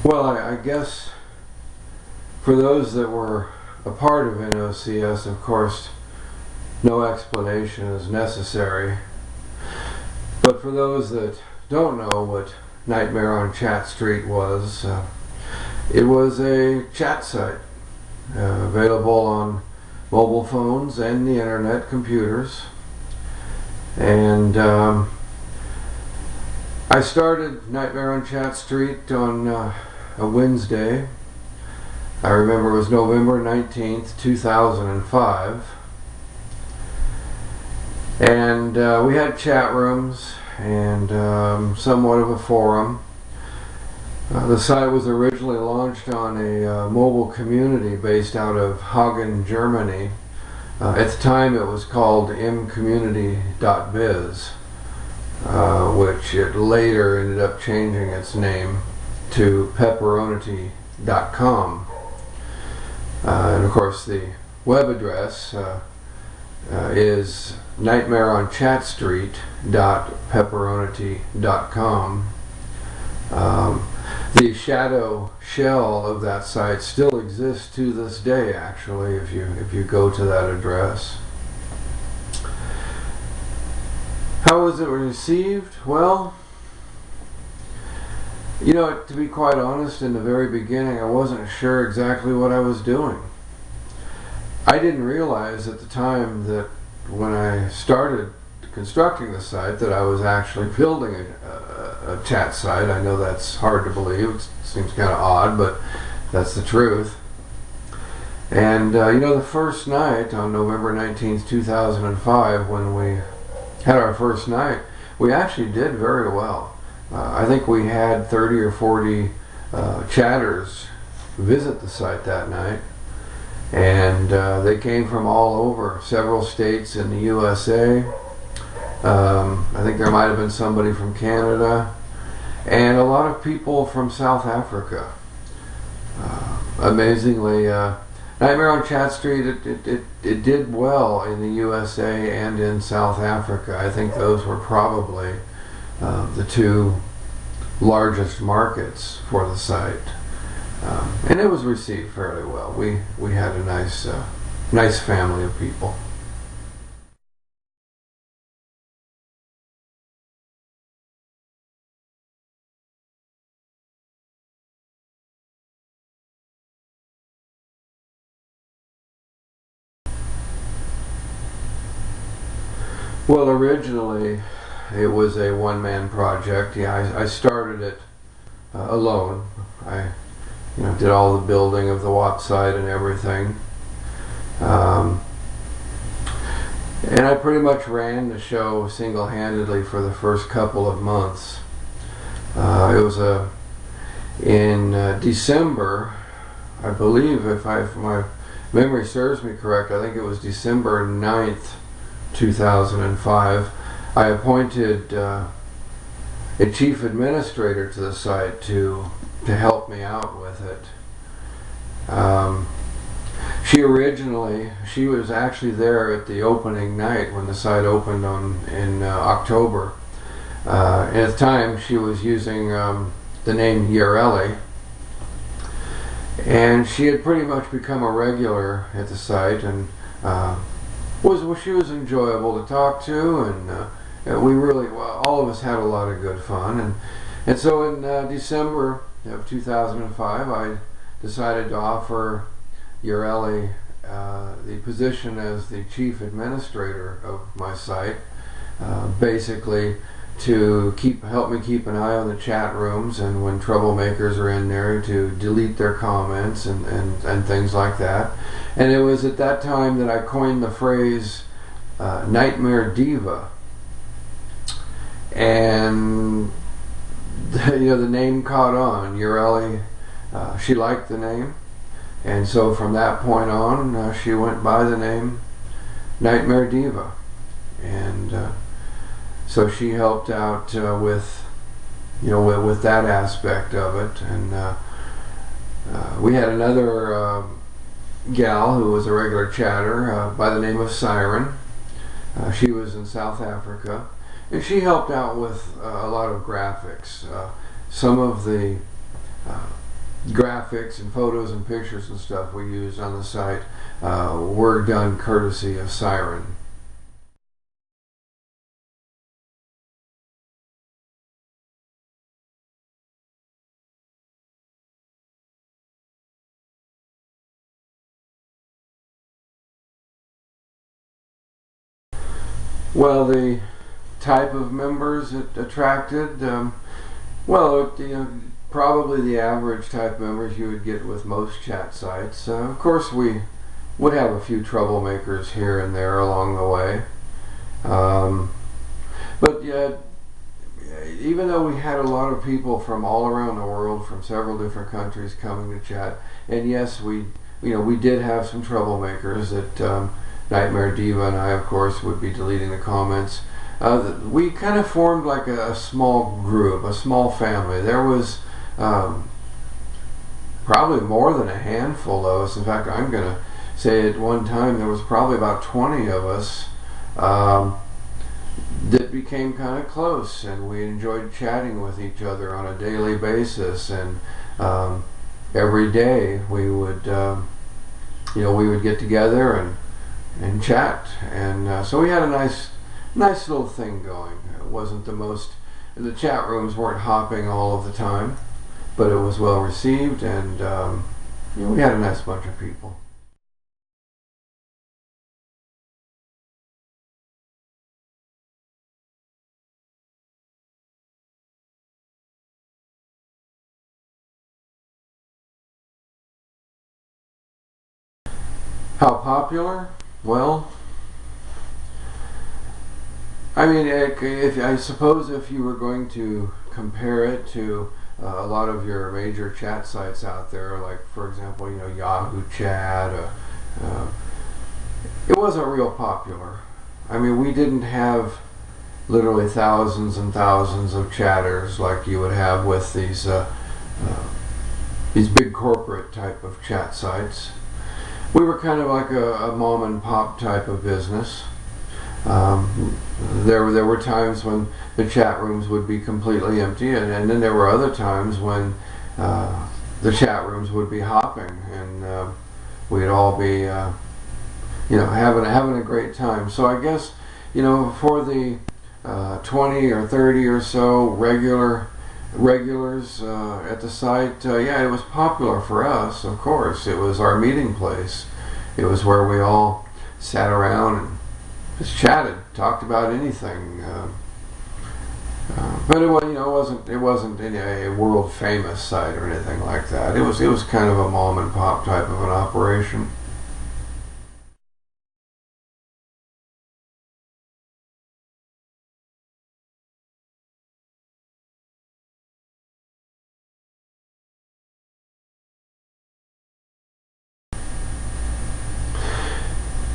Well, I guess for those that were a part of NOCS, of course, no explanation is necessary. But for those that don't know what Nightmare on Chat Street was, it was a chat site available on mobile phones and the internet computers. And I started Nightmare on Chat Street on a Wednesday. I remember it was November 19th, 2005. And we had chat rooms and somewhat of a forum. The site was originally launched on a mobile community based out of Hagen, Germany. At the time it was called mcommunity.biz, which it later ended up changing its name to pepperoni.com. And of course the web address is nightmareonchatstreet.pepperoni.com. The shadow shell of that site still exists to this day, actually, if you go to that address. How was it received? Well, you know, to be quite honest, in the very beginning I wasn't sure exactly what I was doing. I didn't realize at the time that when I started constructing the site that I was actually building a chat site. I know that's hard to believe. It seems kind of odd, but that's the truth. And you know, the first night on November 19th, 2005, when we had our first night, we actually did very well. I think we had 30 or 40 chatters visit the site that night. And they came from all over, several states in the USA. I think there might have been somebody from Canada, and a lot of people from South Africa. Amazingly, Nightmare on Chat Street, it did well in the USA and in South Africa. I think those were probably the two largest markets for the site. And it was received fairly well. We had a nice family of people. Well, originally it was a one-man project. Yeah, I started it alone. I did all the building of the website and everything. And I pretty much ran the show single-handedly for the first couple of months. It was in December, I believe, if my memory serves me correct, I think it was December 9th, 2005, I appointed a chief administrator to the site to help me out with it. She was actually there at the opening night when the site opened in October. And at the time she was using the name Yareli, and she had pretty much become a regular at the site, and she was enjoyable to talk to, and we really, all of us had a lot of good fun. And so in December of 2005, I decided to offer Yareli the position as the chief administrator of my site, basically to help me keep an eye on the chat rooms, and when troublemakers are in there, to delete their comments and things like that. And it was at that time that I coined the phrase Nightmare Diva, and the name caught on. Yareli, she liked the name, and so from that point on she went by the name Nightmare Diva. And so she helped out with that aspect of it. And we had another gal who was a regular chatter by the name of Siren. She was in South Africa, and she helped out with a lot of graphics. Some of the graphics and photos and pictures and stuff we used on the site were done courtesy of Siren. Well, the type of members it attracted, probably the average type members you would get with most chat sites. Of course, we would have a few troublemakers here and there along the way. But yeah, even though we had a lot of people from all around the world, from several different countries coming to chat, and yes, we did have some troublemakers that Nightmare Diva and I, of course, would be deleting the comments. We kind of formed like a small group, a small family. There was probably more than a handful of us. In fact, I'm going to say at one time there was probably about 20 of us that became kind of close, and we enjoyed chatting with each other on a daily basis. And every day we would, we would get together and chat, and so we had a nice little thing going. It wasn't the chat rooms weren't hopping all of the time, but it was well received, and we had a nice bunch of people. How popular? Well, I mean, I suppose if you were going to compare it to a lot of your major chat sites out there, like for example, Yahoo Chat, it wasn't real popular. I mean, we didn't have literally thousands and thousands of chatters like you would have with these big corporate type of chat sites. We were kind of like a mom and pop type of business. There were times when the chat rooms would be completely empty, and then there were other times when the chat rooms would be hopping, and we'd all be having a great time. So I guess for the 20 or 30 or so regulars at the site, yeah, it was popular for us. Of course, it was our meeting place. It was where we all sat around and just chatted, talked about anything. But it wasn't a world famous site or anything like that. It was kind of a mom and pop type of an operation.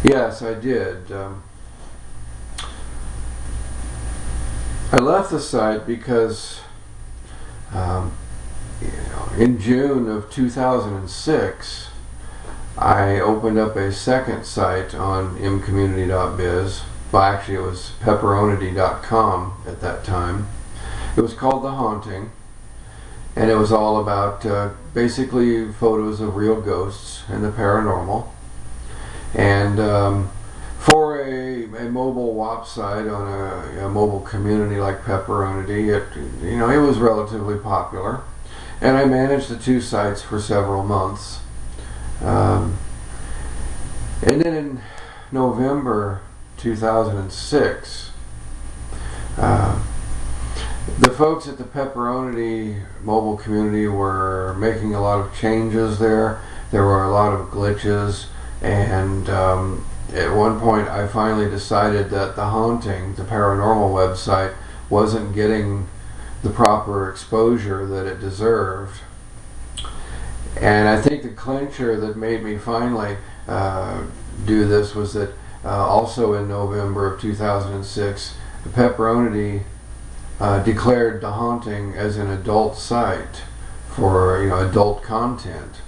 Yes, I did. I left the site because in June of 2006 I opened up a second site on mcommunity.biz. Well, actually it was pepperoni.com at that time. It was called The Haunting, and it was all about basically photos of real ghosts and the paranormal. And for a mobile WAP site on a mobile community like Pepperoni, it was relatively popular, and I managed the two sites for several months. And then in November 2006, the folks at the Pepperoni mobile community were making a lot of changes there. There were a lot of glitches. And at one point I finally decided that The Haunting, the paranormal website, wasn't getting the proper exposure that it deserved. And I think the clincher that made me finally do this was that also in November of 2006, the Pepperoni declared The Haunting as an adult site for adult content.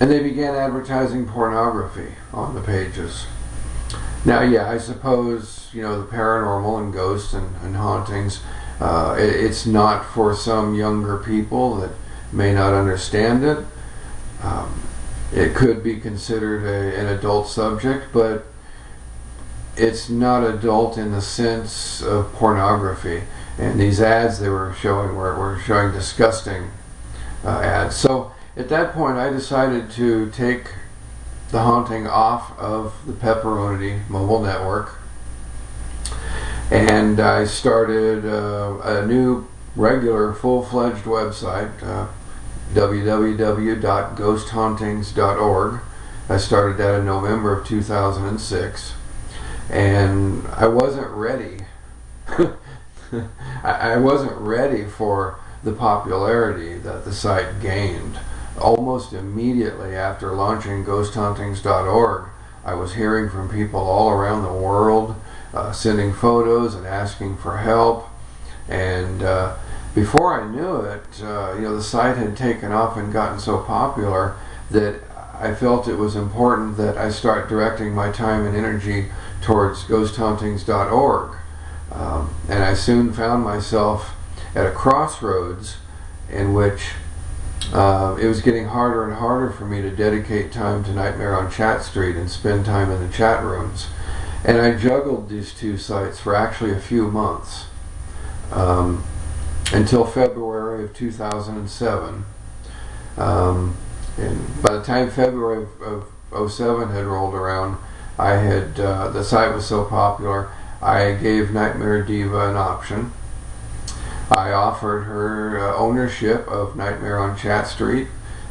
And they began advertising pornography on the pages. Now, yeah, I suppose, the paranormal and ghosts and hauntings, it's not for some younger people that may not understand it. It could be considered an adult subject, but it's not adult in the sense of pornography. And these ads they were showing were showing disgusting ads. So at that point I decided to take the haunting off of the Pepperoni mobile network, and I started a new regular full-fledged website, www.ghosthauntings.org. I started that in November of 2006, and I wasn't ready. I wasn't ready for the popularity that the site gained. Almost immediately after launching ghosthauntings.org, I was hearing from people all around the world, sending photos and asking for help. And before I knew it, the site had taken off and gotten so popular that I felt it was important that I start directing my time and energy towards ghosthauntings.org. And I soon found myself at a crossroads in which it was getting harder and harder for me to dedicate time to Nightmare on Chat Street and spend time in the chat rooms. And I juggled these two sites for actually a few months, until February of 2007. And by the time February of 07 had rolled around, I had the site was so popular, I gave Nightmare Diva an option. I offered her ownership of Nightmare on Chat Street,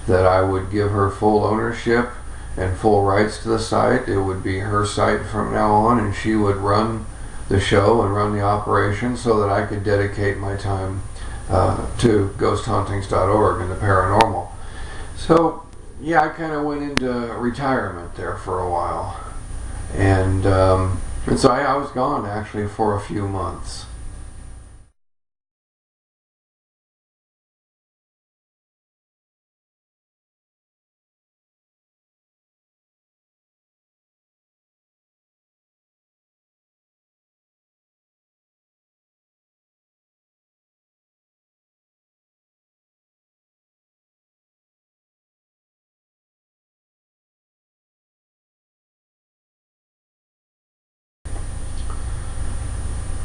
that I would give her full ownership and full rights to the site. It would be her site from now on, and she would run the show and run the operation so that I could dedicate my time to ghosthauntings.org and the paranormal. So yeah, I kind of went into retirement there for a while, and so I was gone actually for a few months.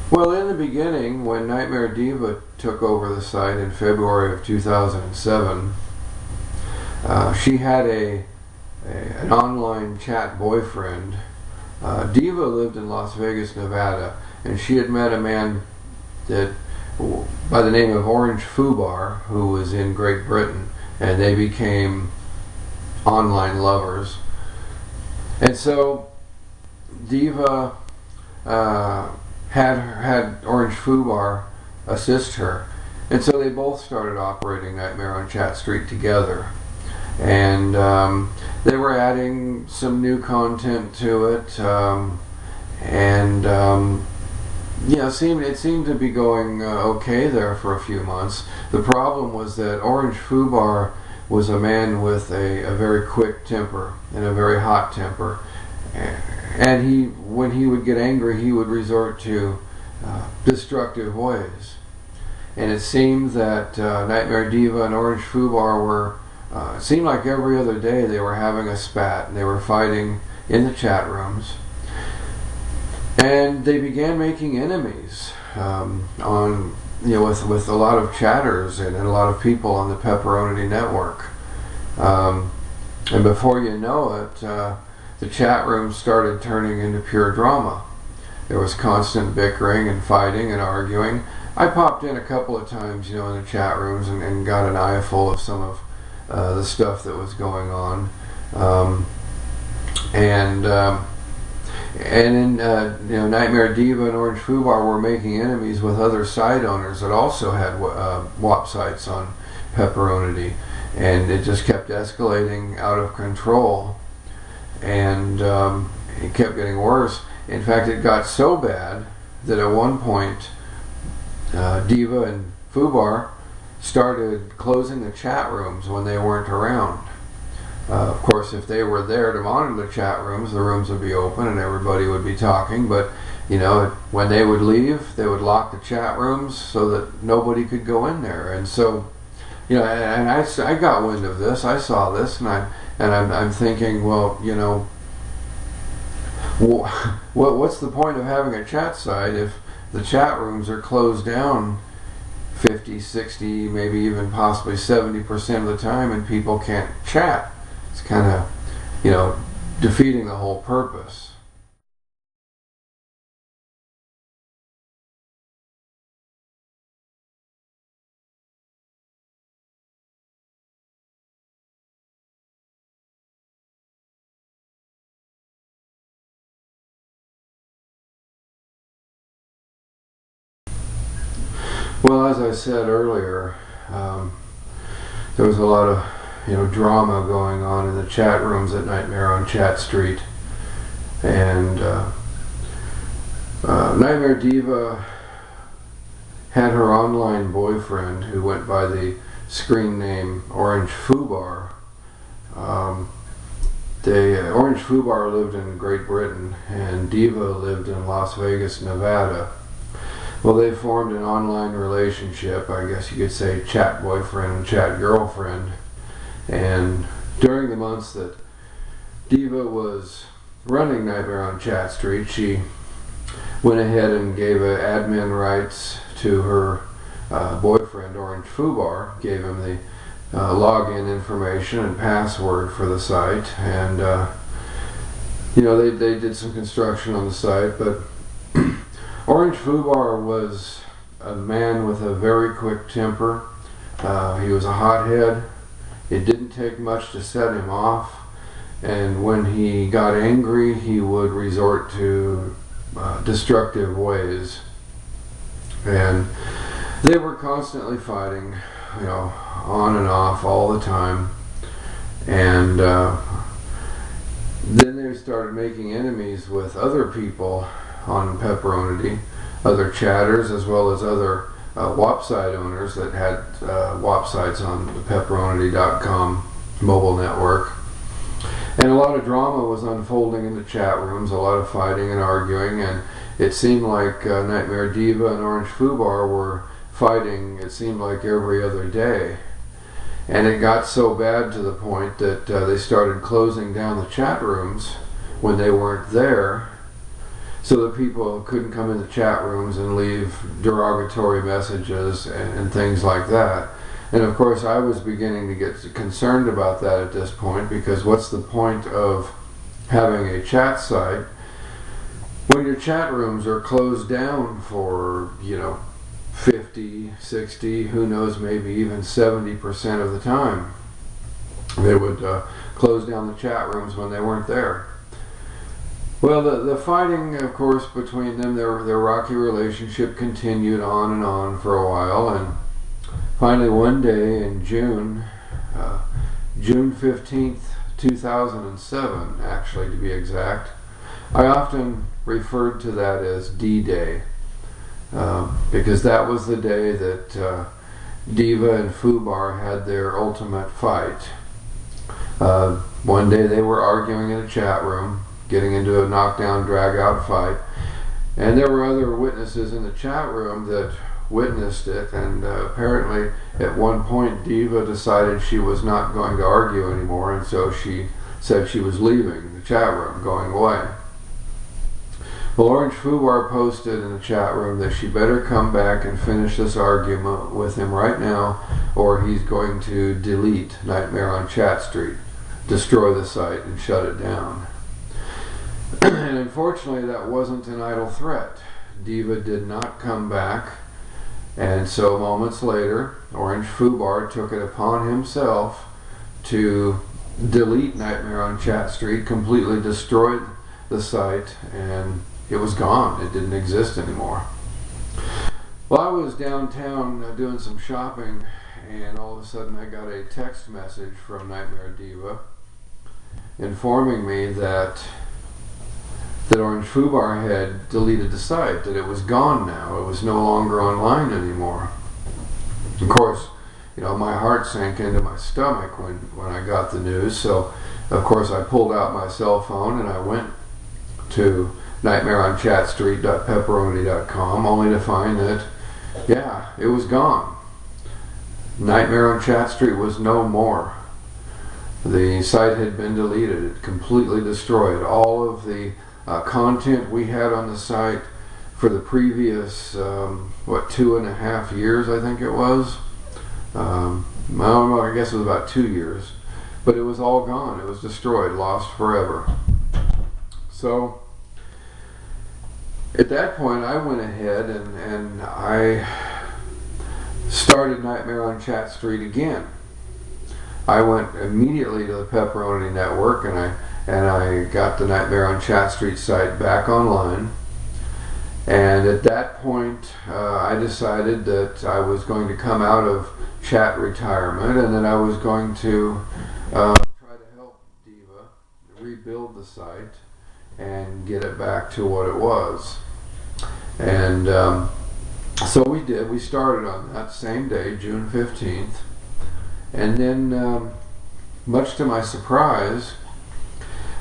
Well, in the beginning, when Nightmare Diva took over the site in February of 2007, she had an online chat boyfriend. Diva lived in Las Vegas, Nevada, and she had met a man by the name of Orange Fubar, who was in Great Britain, and they became online lovers. And so Diva had Orange Fubar assist her, and so they both started operating Nightmare on Chat Street together, and they were adding some new content to it, it seemed to be going okay there for a few months. The problem was that Orange Fubar was a man with a very quick temper and a very hot temper. And when he would get angry, he would resort to destructive ways. And it seemed that Nightmare Diva and Orange Fubar it seemed like every other day they were having a spat, and they were fighting in the chat rooms. And they began making enemies with a lot of chatters and a lot of people on the Pepperoni network. And before you know it, the chat room started turning into pure drama. There was constant bickering and fighting and arguing. I popped in a couple of times, in the chat rooms and got an eyeful of some of the stuff that was going on. Nightmare Diva and Orange Fubar were making enemies with other site owners that also had WAP sites on Pepperoni, and it just kept escalating out of control. And it kept getting worse. In fact, it got so bad that at one point Diva and Fubar started closing the chat rooms when they weren't around. Of course, if they were there to monitor the chat rooms, the rooms would be open and everybody would be talking, but when they would leave, they would lock the chat rooms so that nobody could go in there. And so you know, and I got wind of this. I saw this, and I'm thinking, well, you know, what's the point of having a chat site if the chat rooms are closed down 50, 60, maybe even possibly 70% of the time, and people can't chat? It's kind of, you know, defeating the whole purpose. Well, as I said earlier, there was a lot of, you know, drama going on in the chat rooms at Nightmare on Chat Street, and Nightmare Diva had her online boyfriend, who went by the screen name Orange Foobar. Orange Foobar lived in Great Britain, and Diva lived in Las Vegas, Nevada. Well, they formed an online relationship, I guess you could say chat boyfriend and chat girlfriend. And during the months that Diva was running Nightmare on Chat Street, she went ahead and gave admin rights to her boyfriend, Orange Foobar, gave him the login information and password for the site. And, you know, they did some construction on the site, but Orange Foobar was a man with a very quick temper. He was a hothead. It didn't take much to set him off, and when he got angry, he would resort to destructive ways. And they were constantly fighting, you know, on and off all the time. And then they started making enemies with other people on Pepperonity, other chatters, as well as other WAP site owners that had WAP sites on the pepperonity.com mobile network. And a lot of drama was unfolding in the chat rooms, a lot of fighting and arguing, and it seemed like Nightmare Diva and Orange Foobar were fighting, it seemed like every other day. And it got so bad to the point that they started closing down the chat rooms when they weren't there, so that people couldn't come in the chat rooms and leave derogatory messages and things like that. And of course I was beginning to get concerned about that at this point, because what's the point of having a chat site when your chat rooms are closed down for, you know, 50, 60, who knows, maybe even 70% of the time. They would close down the chat rooms when they weren't there. Well, the fighting, of course, between them, their rocky relationship continued on and on for a while, and finally one day in June 15th, 2007, actually, to be exact, I often referred to that as D-Day, because that was the day that Diva and Foobar had their ultimate fight. One day they were arguing in a chat room, getting into a knockdown, drag-out fight, and there were other witnesses in the chat room that witnessed it, and apparently at one point Diva decided she was not going to argue anymore, and so she said she was leaving the chat room, going away. Well, Orange Foobar posted in the chat room that she better come back and finish this argument with him right now, or he's going to delete Nightmare on Chat Street, destroy the site, and shut it down. And unfortunately that wasn't an idle threat. Diva did not come back, and so moments later Orange Foobar took it upon himself to delete Nightmare on Chat Street, completely destroyed the site, and it was gone. It didn't exist anymore. Well, I was downtown doing some shopping, and all of a sudden I got a text message from Nightmare Diva informing me that Orange Foobar had deleted the site, that it was gone now. It was no longer online anymore. Of course, you know, my heart sank into my stomach when I got the news, so of course I pulled out my cell phone and I went to nightmareonchatstreet.pepperonity.com, only to find that, yeah, it was gone. Nightmare on Chat Street was no more. The site had been deleted. It completely destroyed all of the content we had on the site for the previous, 2.5 years, I think it was. I don't know, I guess it was about 2 years. But it was all gone. It was destroyed, lost forever. So, at that point, I went ahead and I started Nightmare on Chat Street again. I went immediately to the Pepperoni Network and I got the Nightmare on Chat Street site back online. And at that point, I decided that I was going to come out of chat retirement and that I was going to try to help Diva rebuild the site and get it back to what it was. And so we did. We started on that same day, June 15th. And then, much to my surprise,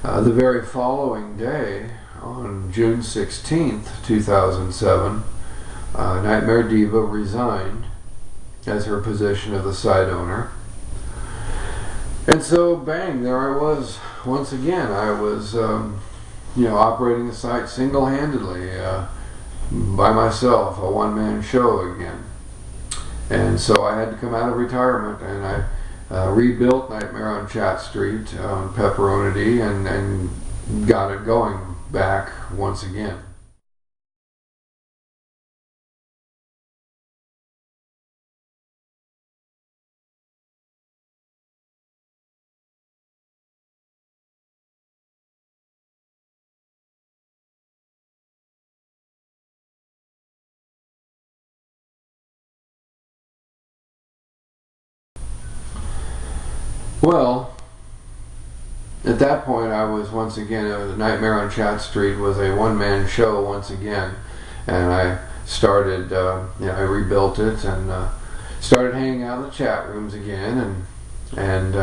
the very following day, on June 16th, 2007, Nightmare Diva resigned as her position of the site owner. And so, bang, there I was once again. I was, operating the site single-handedly, by myself, a one-man show again. And so I had to come out of retirement, and I rebuilt Nightmare on Chat Street on Pepperoni and got it going back once again. Well, at that point I was once again, Nightmare on Chat Street was a one-man show once again, and I started, I rebuilt it and started hanging out in the chat rooms again, and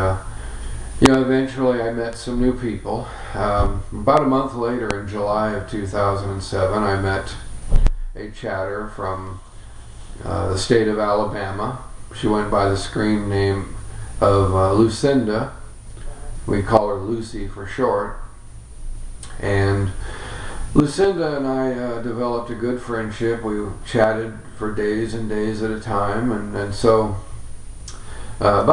eventually I met some new people. About a month later, in July of 2007, I met a chatter from the state of Alabama. She went by the screen name of Lucinda. We call her Lucy for short. And Lucinda and I developed a good friendship. We chatted for days and days at a time, and so I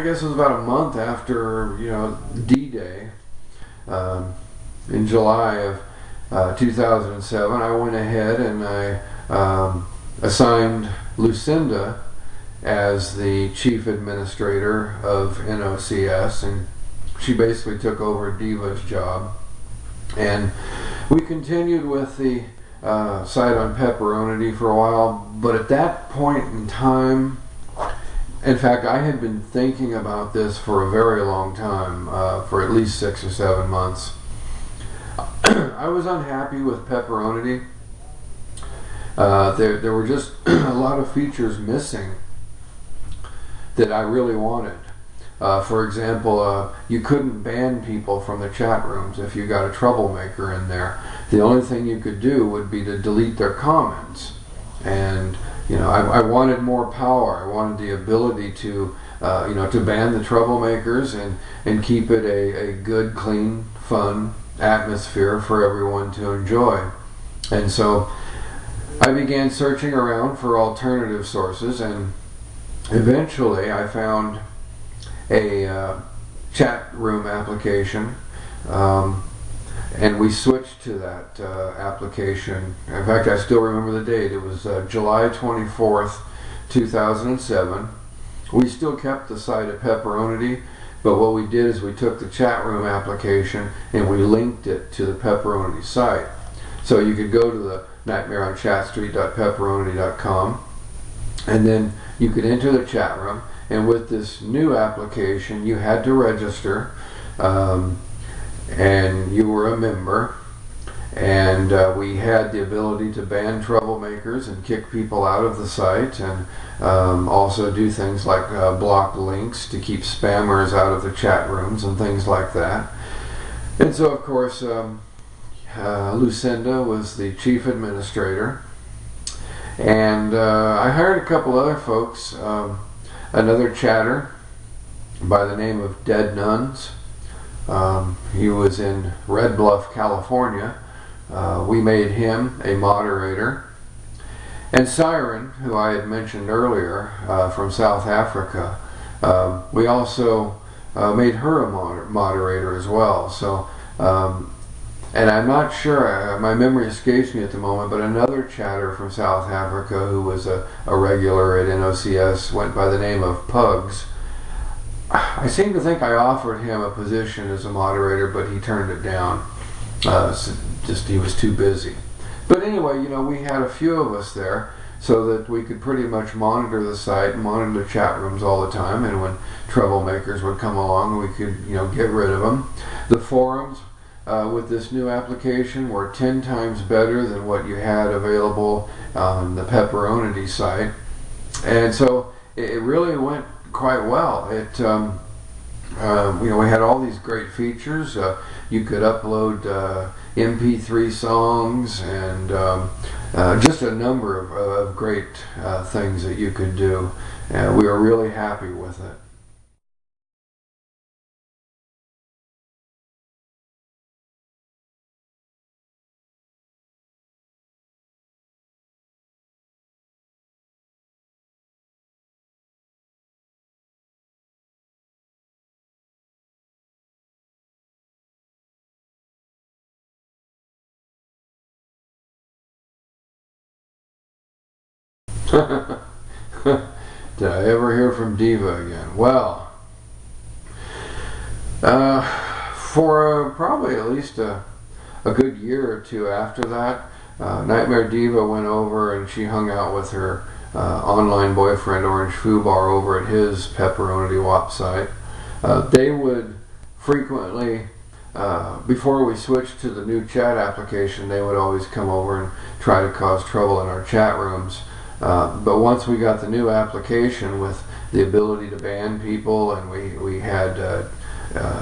guess it was about a month after D-Day, in July of 2007, I went ahead and I assigned Lucinda as the chief administrator of NOCS, and she basically took over Diva's job. And we continued with the site on Pepperoni for a while, but at that point in time, in fact, I had been thinking about this for a very long time, for at least 6 or 7 months. I was unhappy with Pepperoni. There were just a lot of features missing that I really wanted. For example, you couldn't ban people from the chat rooms if you got a troublemaker in there. The only thing you could do would be to delete their comments. And I wanted more power. I wanted the ability to to ban the troublemakers and keep it a good, clean, fun atmosphere for everyone to enjoy. And so I began searching around for alternative sources, and eventually I found a chat room application, and we switched to that application. In fact, I still remember the date. It was July 24th, 2007. We still kept the site at Pepperoni, but what we did is we took the chat room application and we linked it to the Pepperoni site. So you could go to the nightmareonchatstreet.pepperoni.com, and then you could enter the chat room. And with this new application, you had to register, and you were a member. And we had the ability to ban troublemakers and kick people out of the site, and also do things like block links to keep spammers out of the chat rooms and things like that. And so, of course, Lucinda was the chief administrator, And I hired a couple other folks, another chatter by the name of Dead Nuns. He was in Red Bluff, California. We made him a moderator. And Siren, who I had mentioned earlier, from South Africa, we also made her a moderator as well. So, and I'm not sure, my memory escapes me at the moment, but another chatter from South Africa who was a regular at NOCS went by the name of Pugs. I seem to think I offered him a position as a moderator, but he turned it down. Just he was too busy. But anyway, you know, we had a few of us there so that we could pretty much monitor the site and monitor the chat rooms all the time. And when troublemakers would come along, we could, you know, get rid of them. The forums with this new application were 10 times better than what you had available on the Pepperonity site. And so it really went quite well. It, you know, we had all these great features. You could upload MP3 songs and just a number of great things that you could do. We were really happy with it. Did I ever hear from Diva again? Well, for probably at least a good year or two after that, Nightmare Diva went over and she hung out with her online boyfriend Orange Foobar over at his Pepperonity WAP site. They would frequently, before we switched to the new chat application, they would always come over and try to cause trouble in our chat rooms. But once we got the new application with the ability to ban people, and we had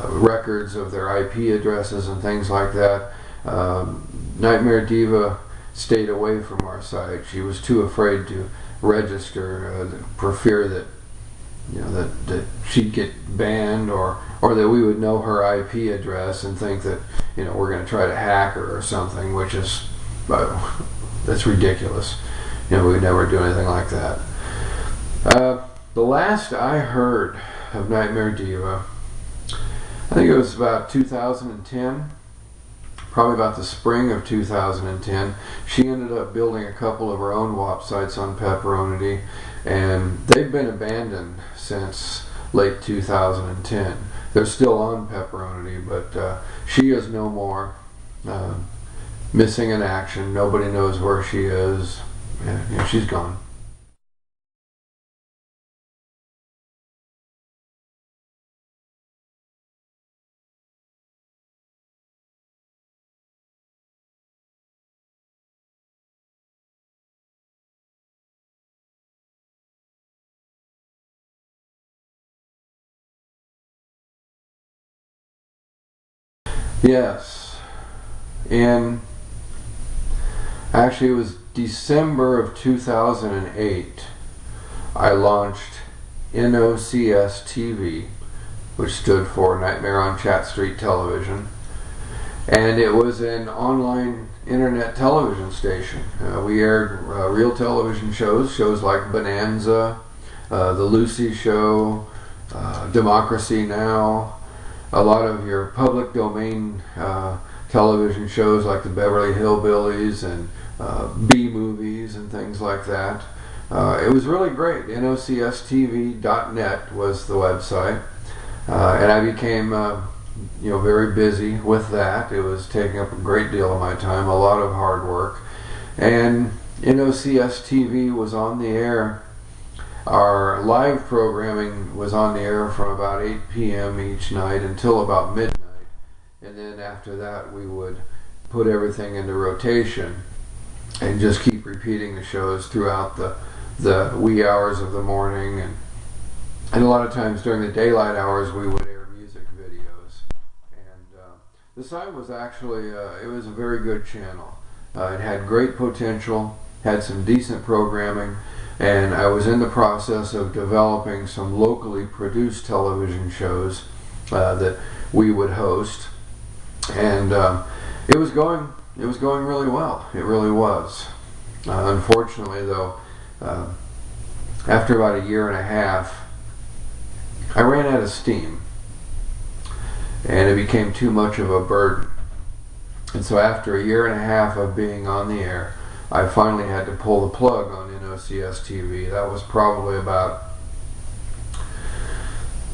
records of their IP addresses and things like that, Nightmare Diva stayed away from our site. She was too afraid to register for fear that, you know, that she'd get banned, or that we would know her IP address and think that, you know, we're going to try to hack her or something, which is that's ridiculous. You know, we would never do anything like that. The last I heard of Nightmare Diva, I think it was about 2010, probably about the spring of 2010. She ended up building a couple of her own WAP sites on Pepperonity, and they've been abandoned since late 2010. They're still on Pepperonity, but she is no more. Missing in action. Nobody knows where she is. Yeah, she's gone. Yes. And actually it was December of 2008 I launched NOCS TV, which stood for Nightmare on Chat Street Television, and it was an online internet television station. We aired real television shows like Bonanza, The Lucy Show, Democracy Now!, a lot of your public domain television shows like the Beverly Hillbillies and B-movies and things like that. It was really great. NOCSTV.net was the website, and I became you know, very busy with that. It was taking up a great deal of my time, a lot of hard work, and NOCS TV was on the air. Our live programming was on the air from about 8 p.m. each night until about midnight, and then after that we would put everything into rotation and just keep repeating the shows throughout the wee hours of the morning, and a lot of times during the daylight hours we would air music videos. And the site was actually it was a very good channel. It had great potential, had some decent programming, and I was in the process of developing some locally produced television shows that we would host, and it was going really well. It really was. Unfortunately, though, after about a year and a half, I ran out of steam, and it became too much of a burden. And so after a year and a half of being on the air, I finally had to pull the plug on NOCS TV. That was probably about,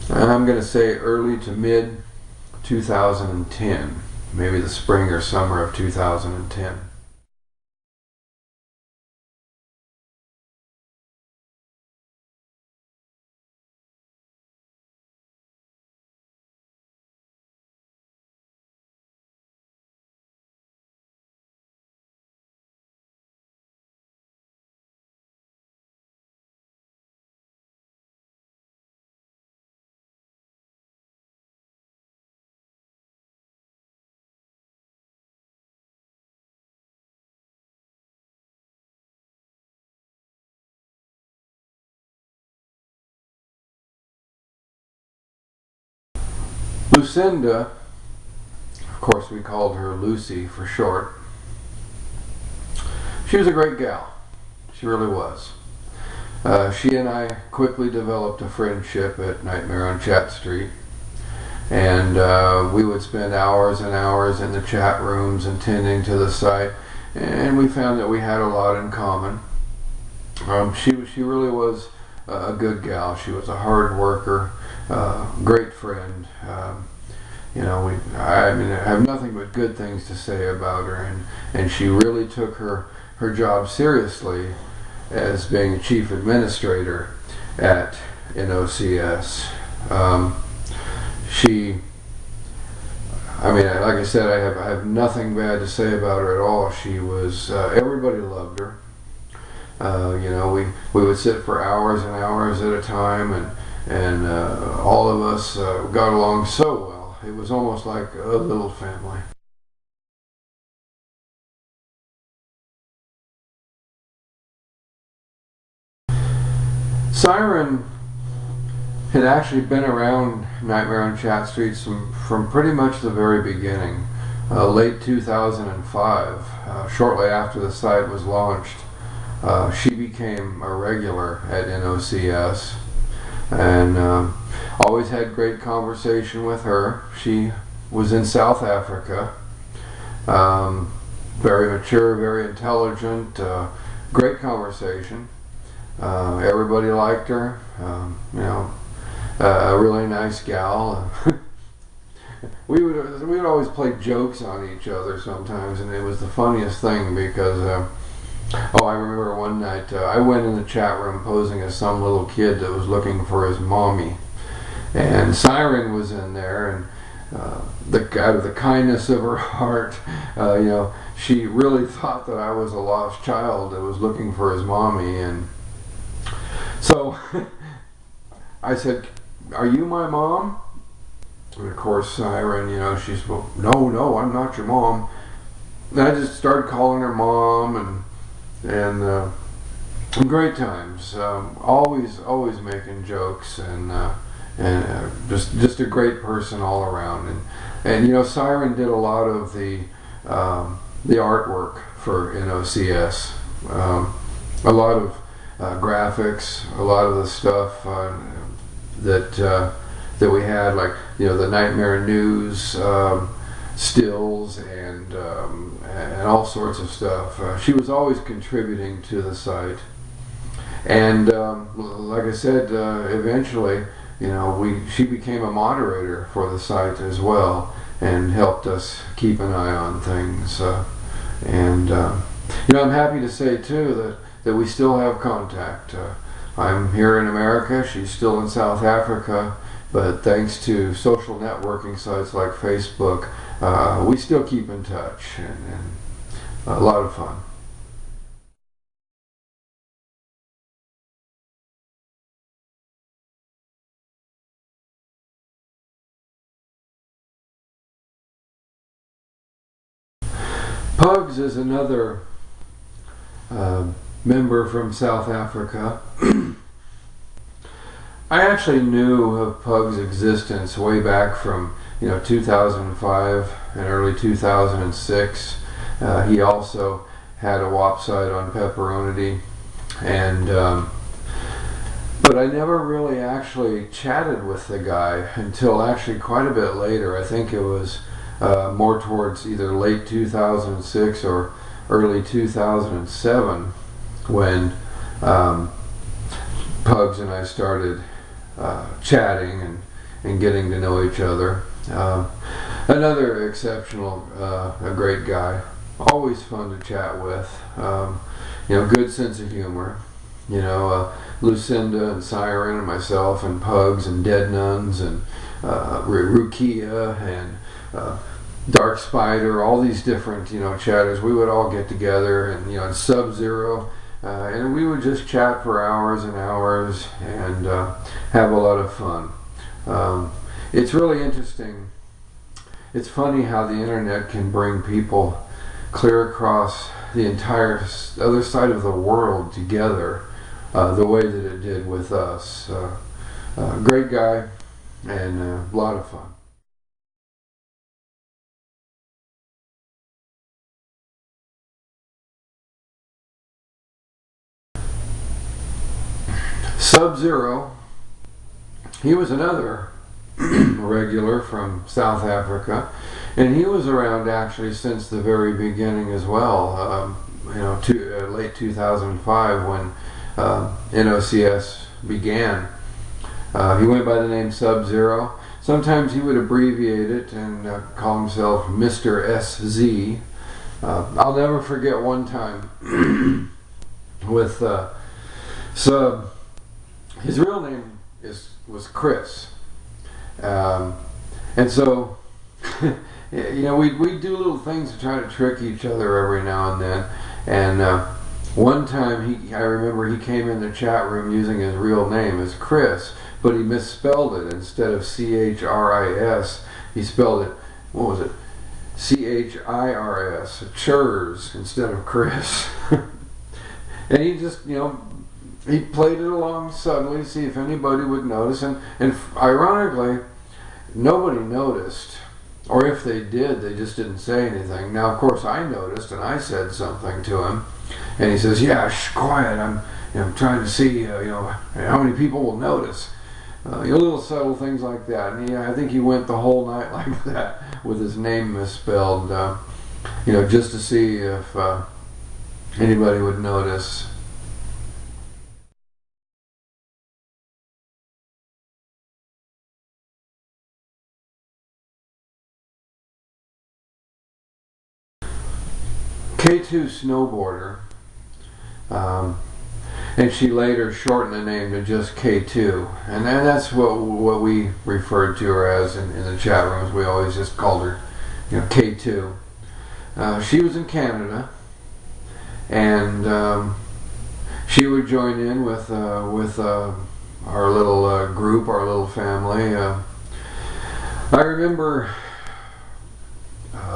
I'm going to say, early to mid 2010, maybe the spring or summer of 2010. Lucinda, of course we called her Lucy for short, she was a great gal. She really was. She and I quickly developed a friendship at Nightmare on Chat Street, and we would spend hours and hours in the chat rooms and tending to the site, and we found that we had a lot in common. She really was a good gal. She was a hard worker, great friend. I have nothing but good things to say about her, and she really took her job seriously as being a chief administrator at NOCS. Like I said, I have nothing bad to say about her at all. She was, everybody loved her. We would sit for hours and hours at a time, and all of us got along so well. It was almost like a little family. Siren had actually been around Nightmare on Chat Street from pretty much the very beginning, late 2005, shortly after the site was launched. She became a regular at NOCS, and always had great conversation with her. She was in South Africa, very mature, very intelligent, great conversation. Everybody liked her, a really nice gal. we would always play jokes on each other sometimes, and it was the funniest thing because I remember one night I went in the chat room posing as some little kid that was looking for his mommy, and Siren was in there, and out of the kindness of her heart, she really thought that I was a lost child that was looking for his mommy, and so I said, "Are you my mom?" And of course Siren, she's, "Well, no, I'm not your mom." And I just started calling her mom, and great times. Always making jokes, and just a great person all around. And Siren did a lot of the artwork for NOCS, a lot of graphics, a lot of the stuff that we had, like the Nightmare News stills and all sorts of stuff. She was always contributing to the site, and like I said, eventually, she became a moderator for the site as well, and helped us keep an eye on things. I'm happy to say too that we still have contact. I'm here in America, she's still in South Africa, but thanks to social networking sites like Facebook, we still keep in touch, and a lot of fun. Pugs is another member from South Africa. I actually knew of Pug's existence way back from 2005 and early 2006. He also had a website on Pepperoni, and but I never really actually chatted with the guy until actually quite a bit later. I think it was more towards either late 2006 or early 2007 when Pugs and I started chatting and getting to know each other. Another exceptional, a great guy. Always fun to chat with. Good sense of humor. Lucinda and Siren and myself and Pugs and Dead Nuns and Rukia and Dark Spider, all these different chatters. We would all get together and Sub-Zero, and we would just chat for hours and hours and have a lot of fun. It's really interesting. It's funny how the internet can bring people clear across the entire other side of the world together, the way that it did with us. Great guy and a lot of fun. Sub-Zero, he was another regular from South Africa, and he was around actually since the very beginning as well. Late 2005 when NOCS began. He went by the name Sub-Zero. Sometimes he would abbreviate it and call himself Mr. SZ. I'll never forget one time with Sub. His real name was Chris. And so, we do little things to try to trick each other every now and then. And one time, I remember he came in the chat room using his real name as Chris, but he misspelled it. Instead of CHRIS, he spelled it, what was it? CHIRS, Churs, instead of Chris. And he just, he played it along subtly to see if anybody would notice, and ironically, nobody noticed, or if they did, they just didn't say anything. Now, of course, I noticed, and I said something to him, and he says, "Yeah, quiet. I'm trying to see, how many people will notice." Little subtle things like that, and I think he went the whole night like that with his name misspelled, just to see if anybody would notice. K2 snowboarder, and she later shortened the name to just K2, and that's what we referred to her as in the chat rooms. We always just called her, K2. She was in Canada, and she would join in with our little group, our little family. I remember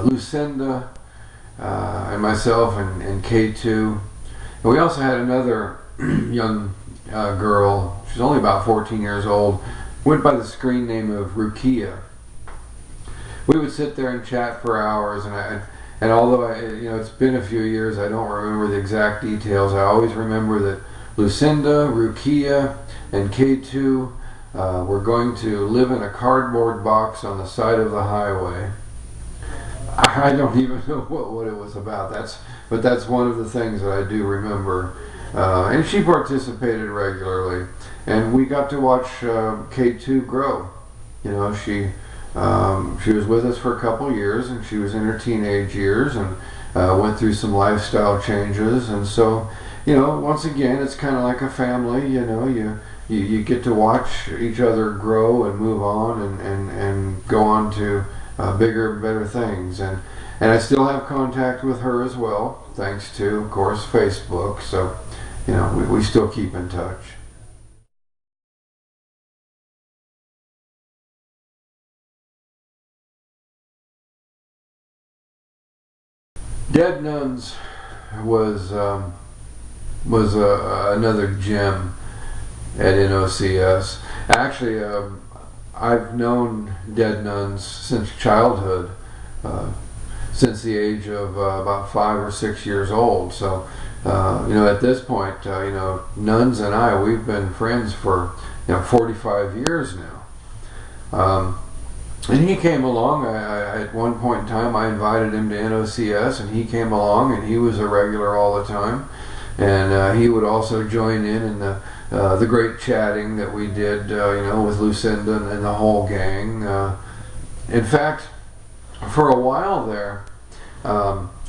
Lucinda. And myself and K2. And we also had another young girl. She's only about 14 years old. Went by the screen name of Rukia. We would sit there and chat for hours, and although it's been a few years, I don't remember the exact details. I always remember that Lucinda, Rukia, and K2 were going to live in a cardboard box on the side of the highway. I don't even know what it was about. But that's one of the things that I do remember. And she participated regularly, and we got to watch K2 grow. She was with us for a couple years, and she was in her teenage years, and went through some lifestyle changes. And so, once again, it's kind of like a family. You get to watch each other grow and move on and go on to bigger, better things, and I still have contact with her as well, thanks to, of course, Facebook. So, we still keep in touch. Dead Nuns was was another gem at NOCS. Actually, I've known dead nuns since childhood, since the age of about 5 or 6 years old. So, at this point, nuns and I, we've been friends for 45 years now. And he came along. At one point in time, I invited him to NOCS, and he came along, and he was a regular all the time. And he would also join in the great chatting that we did, with Lucinda and the whole gang. In fact, for a while there,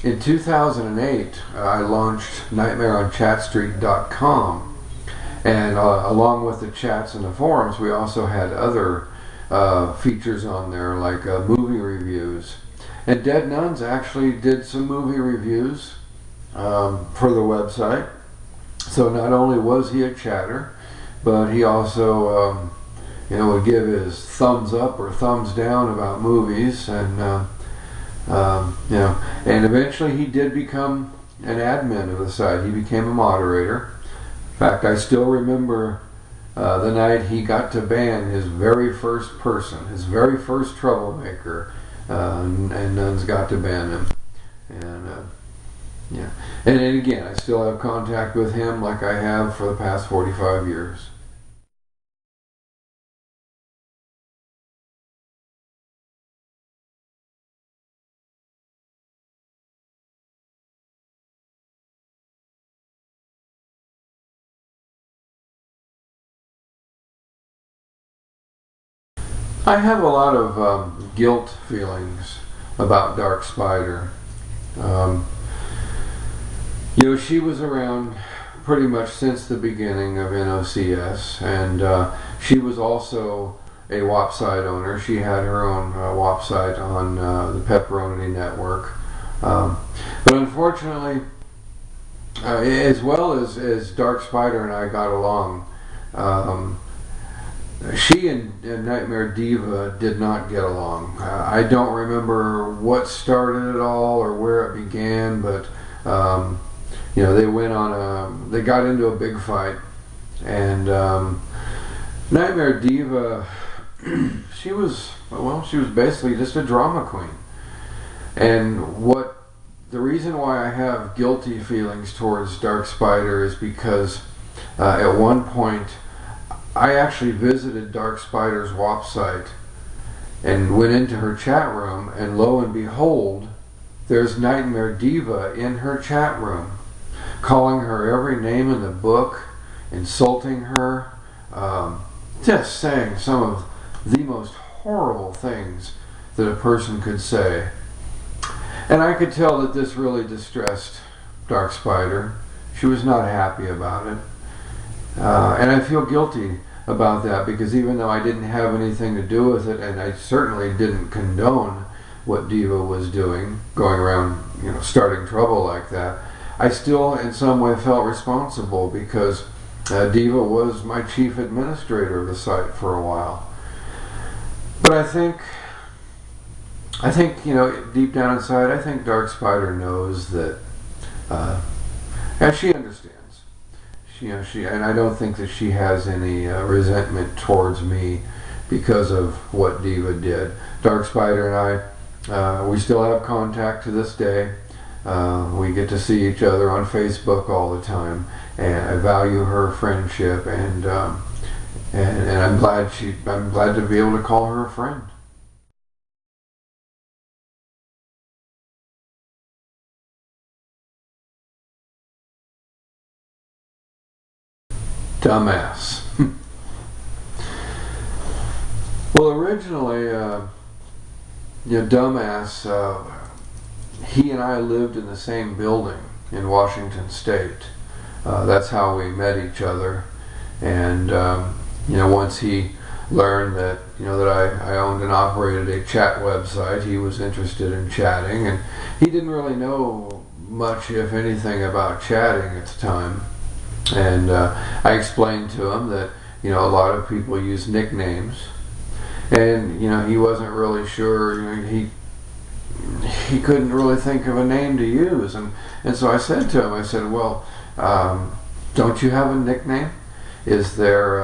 in 2008, I launched nightmareonchatstreet.com, and along with the chats and the forums, we also had other features on there, like movie reviews. And Dead Nuns actually did some movie reviews for the website. So not only was he a chatter, but he also would give his thumbs up or thumbs down about movies, and and eventually he did become an admin of the site. He became a moderator. In fact, I still remember the night he got to ban his very first person, his very first troublemaker, and nuns got to ban him. And then again, I still have contact with him like I have for the past 45 years. I have a lot of guilt feelings about Dark Spider. She was around pretty much since the beginning of NOCS, and she was also a WAP site owner. She had her own WAP site on the Pepperoni Network. But unfortunately, as well as Dark Spider and I got along, she and Nightmare Diva did not get along. I don't remember what started it all or where it began, but they got into a big fight, and Nightmare Diva, she was basically just a drama queen. And the reason why I have guilty feelings towards Dark Spider is because at one point I actually visited Dark Spider's WAP site and went into her chat room, and lo and behold, there's Nightmare Diva in her chat room, calling her every name in the book, insulting her, just saying some of the most horrible things that a person could say. And I could tell that this really distressed Dark Spider. She was not happy about it. And I feel guilty about that, because even though I didn't have anything to do with it, and I certainly didn't condone what Diva was doing, going around, starting trouble like that, I still in some way felt responsible, because Diva was my chief administrator of the site for a while. But I think deep down inside, I think Dark Spider knows that, and she understands. And I don't think that she has any resentment towards me because of what Diva did. Dark Spider and I, we still have contact to this day. We get to see each other on Facebook all the time, and I value her friendship, and I'm glad to be able to call her a friend. Dumbass. Well, originally, Dumbass, he and I lived in the same building in Washington State. That's how we met each other. And, once he learned that, that I owned and operated a chat website, he was interested in chatting. And he didn't really know much, if anything, about chatting at the time. And I explained to him that, a lot of people use nicknames. And, he wasn't really sure, he couldn't really think of a name to use. And so I said to him, I said, well, Don't you have a nickname? Is there,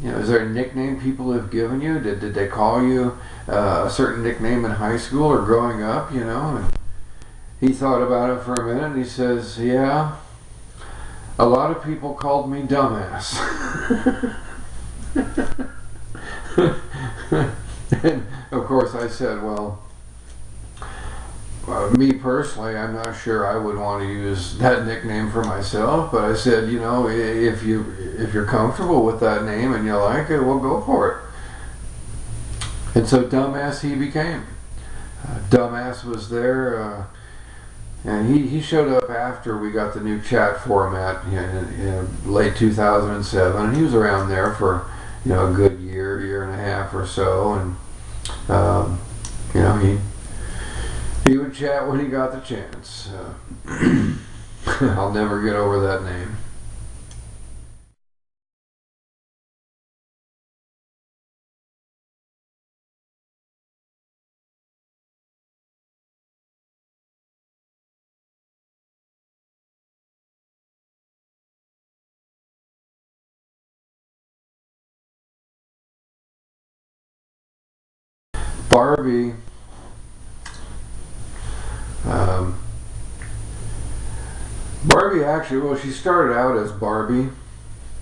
is there a nickname people have given you? Did they call you a certain nickname in high school or growing up? And he thought about it for a minute, and he says, "Yeah, a lot of people called me dumbass." And of course, I said, "Well, me personally, I'm not sure I would want to use that nickname for myself, but I said, if you're comfortable with that name and you like it, well, go for it." And so dumbass he became. Dumbass was there, and he showed up after we got the new chat format in late 2007, and he was around there for a good year and a half or so, and he would chat when he got the chance. I'll never get over that name. Barbie. Barbie actually, well, she started out as Barbie,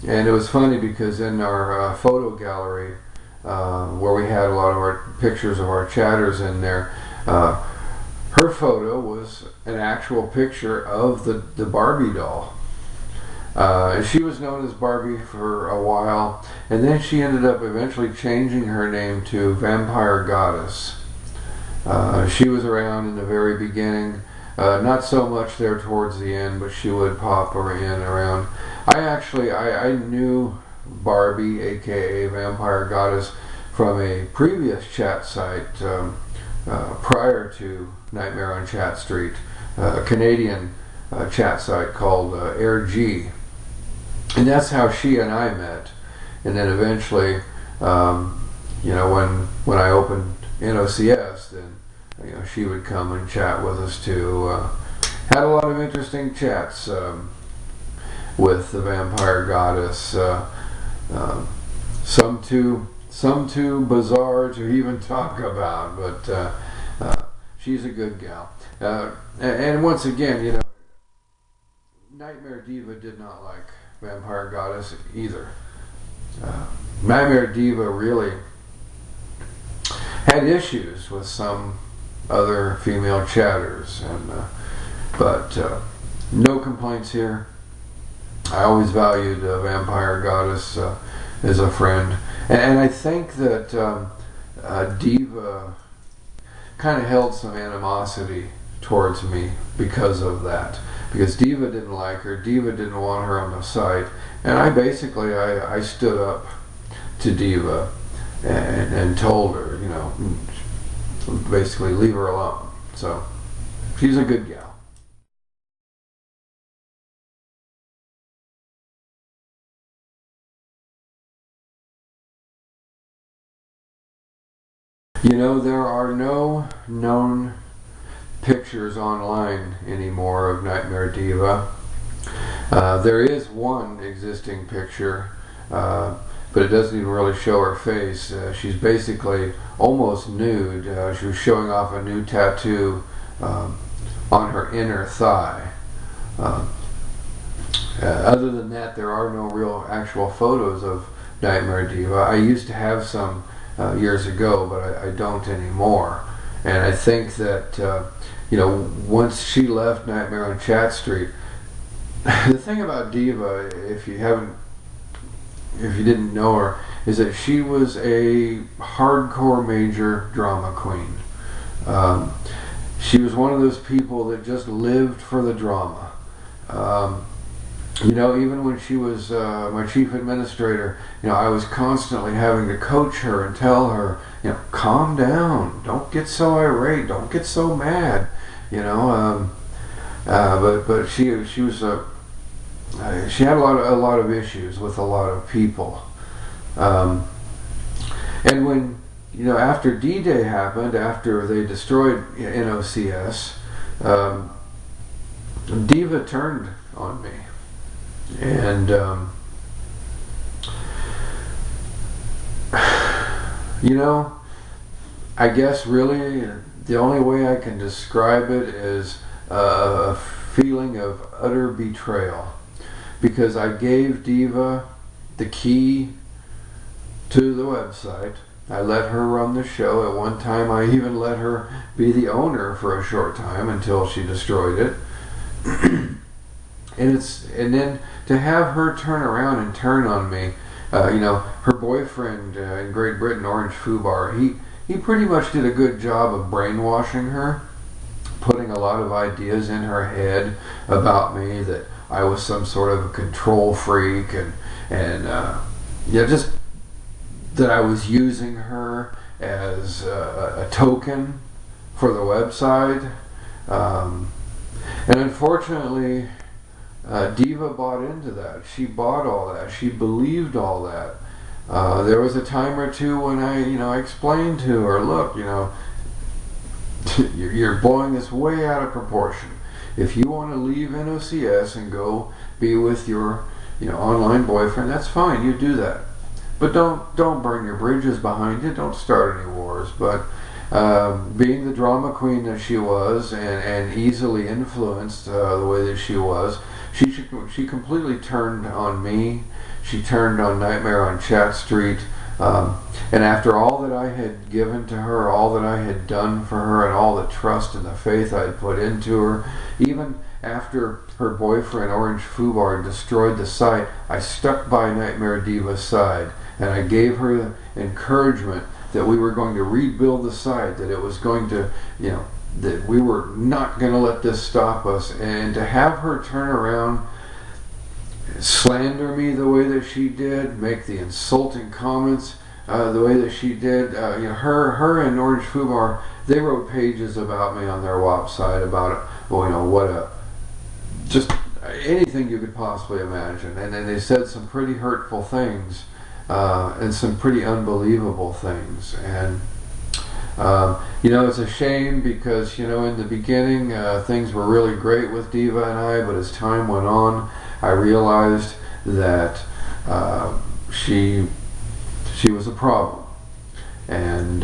and it was funny because in our photo gallery, where we had a lot of our pictures of our chatters in there, her photo was an actual picture of the Barbie doll. She was known as Barbie for a while, and then she ended up eventually changing her name to Vampire Goddess. She was around in the very beginning, not so much there towards the end, but she would pop in around. I knew Barbie, aka Vampire Goddess, from a previous chat site prior to Nightmare on Chat Street, a Canadian chat site called Air G. And that's how she and I met. And then eventually, when I opened NOCS, then she would come and chat with us too. Had a lot of interesting chats with the Vampire Goddess. Some too bizarre to even talk about, but she's a good gal. And once again, Nightmare Diva did not like Vampire Goddess either. Nightmare Diva really had issues with some other female chatters, but no complaints here. I always valued Vampire Goddess as a friend, and I think that Diva kind of held some animosity towards me because of that. Because Diva didn't like her, Diva didn't want her on the site, and I stood up to Diva and told her, basically leave her alone. So she's a good gal. There are no known pictures online anymore of Nightmare Diva. There is one existing picture, but it doesn't even really show her face. She's basically almost nude. She was showing off a new tattoo on her inner thigh. Other than that, there are no real actual photos of Nightmare Diva. I used to have some years ago, but I don't anymore. And I think that once she left Nightmare on Chat Street, the thing about Diva, if you didn't know her, is that she was a hardcore major drama queen. She was one of those people that just lived for the drama. Even when she was my chief administrator, I was constantly having to coach her and tell her, calm down, don't get so irate, don't get so mad, but she was she had a lot of issues with a lot of people, and when after D-Day happened, after they destroyed NOCS, Diva turned on me. And you know, I guess really the only way I can describe it is a feeling of utter betrayal, because I gave Diva the key to the website. I let her run the show. At one time I even let her be the owner for a short time until she destroyed it. And then to have her turn around and turn on me, you know, her boyfriend in Great Britain, Orange Fubar, he pretty much did a good job of brainwashing her, putting a lot of ideas in her head about me, that I was some sort of a control freak, and yeah, just that I was using her as a token for the website. And unfortunately, Diva bought into that. She bought all that. She believed all that. There was a time or two when I explained to her, look, you're blowing this way out of proportion. If you want to leave NOCS and go be with your, online boyfriend, that's fine. You do that, but don't burn your bridges behind it. Don't start any wars. But being the drama queen that she was, and easily influenced the way that she was, she completely turned on me. She turned on Nightmare on Chat Street. And after all that I had given to her, all that I had done for her, and all the trust and the faith I had put into her, even after her boyfriend Orange Fubar destroyed the site, I stuck by Nightmare Diva's side, and I gave her encouragement that we were going to rebuild the site, that it was going to, that we were not going to let this stop us. And to have her turn around, slander me the way that she did, make the insulting comments the way that she did, her and Orange Fubar, they wrote pages about me on their WAP site about it. Well, just anything you could possibly imagine. And then they said some pretty hurtful things and some pretty unbelievable things. And it's a shame, because in the beginning things were really great with Diva and I, but as time went on, I realized that she was a problem, and